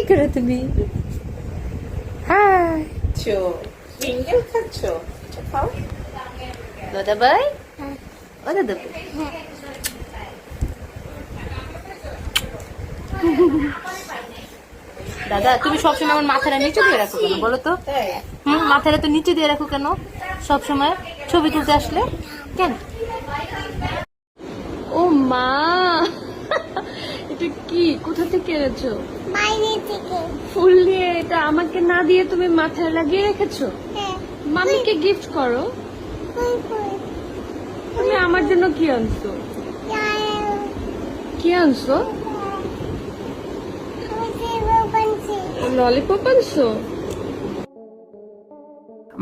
করো তুমি? High finger খাচ্ছ? এটা খাও। দাদা ভাই, ও দাদা ভাই, দাদা তুমি সবসময় আমার মাথাটা নিচে দিয়ে রাখো কেন বলো তো? তাই? মাথাটা তো নিচে দিয়ে রাখো কেন সবসময় ছবি তুলতে আসলে? কেন? ও মা, এটা কি, কোথা থেকে এনেছো? বাইরে থেকে। ফুল দিয়ে? এটা আমাকে না দিয়ে তুমি মাথায় লাগিয়ে রেখেছো? হ্যাঁ। মামিকে গিফট করো। কই কই? তুমি আমার জন্য কি আনছো? কি আনছো? ললিপপ আনছো?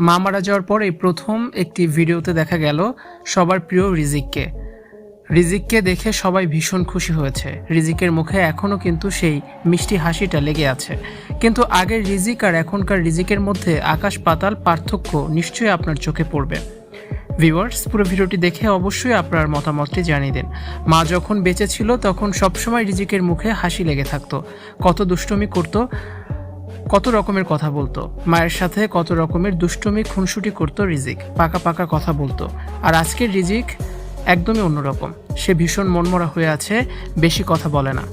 মা মারা যাওয়ার পর এই প্রথম একটি ভিডিওতে দেখা গেল সবার প্রিয় রিজিককে। রিজিককে দেখে সবাই ভীষণ খুশি হয়েছে। রিজিকের মুখে এখনও কিন্তু সেই মিষ্টি হাসিটা লেগে আছে। কিন্তু আগের রিজিক আর এখনকার রিজিকের মধ্যে আকাশ পাতাল পার্থক্য নিশ্চয়ই আপনার চোখে পড়বে। ভিউয়ার্স, পুরো ভিডিওটি দেখে অবশ্যই আপনার মতামতটি জানিয়ে দিন। মা যখন বেঁচে ছিল তখন সবসময় রিজিকের মুখে হাসি লেগে থাকতো। কত দুষ্টুমি করতো, কত রকমের কথা বলতো, মায়ের সাথে কত রকমের দুষ্টুমি খুনসুটি করতো রিজিক, পাকা পাকা কথা বলতো। আর আজকের রিজিক একদমই অন্যরকম। সে ভীষণ মনমরা হয়ে আছে, বেশি কথা বলে না।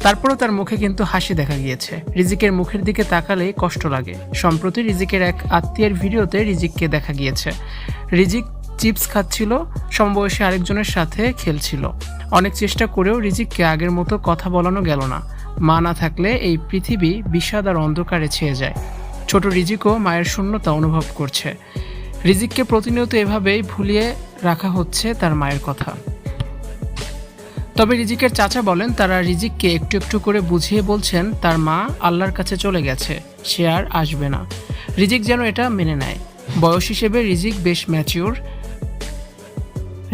তারপরেও তার মুখে কিন্তু হাসি দেখা গিয়েছে। রিজিকের মুখের দিকে তাকালেই কষ্ট লাগে। সম্প্রতি রিজিকের এক আত্মীয়ের ভিডিওতে রিজিককে দেখা গিয়েছে। রিজিক চিপস খাচ্ছিল, সমবয়সী আরেকজনের সাথে খেলছিল। অনেক চেষ্টা করেও রিজিককে আগের মতো কথা বলানো গেল না। মা না থাকলে এই পৃথিবী বিষাদ আর অন্ধকারে ছেয়ে যায়। ছোট রিজিকও মায়ের শূন্যতা অনুভব করছে। রিজিককে প্রতিনিয়ত এভাবেই ভুলিয়ে রাখা হচ্ছে তার মায়ের কথা। তবে রিজিকের চাচা বলেন তারা রিজিককে একটু একটু করে বুঝিয়ে বলছেন তার মা আল্লাহর কাছে চলে গেছে, সে আর আসবে না। রিজিক যেন এটা মেনে নেয়। বয়স হিসেবে রিজিক বেশ ম্যাচিওর।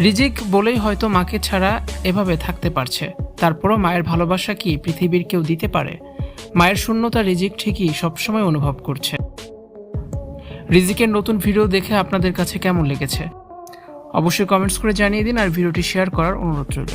রিজিক বলেই হয়তো মাকে ছাড়া এভাবে থাকতে পারছে। তারপরও মায়ের ভালোবাসা কি পৃথিবীর কেউ দিতে পারে? মায়ের শূন্যতা রিজিক ঠিকই সবসময় অনুভব করছে। রিজিকের নতুন ভিডিও দেখে আপনাদের কাছে কেমন লেগেছে অবশ্যই কমেন্টস করে জানিয়ে দিন, আর ভিডিওটি শেয়ার করার অনুরোধ রইল।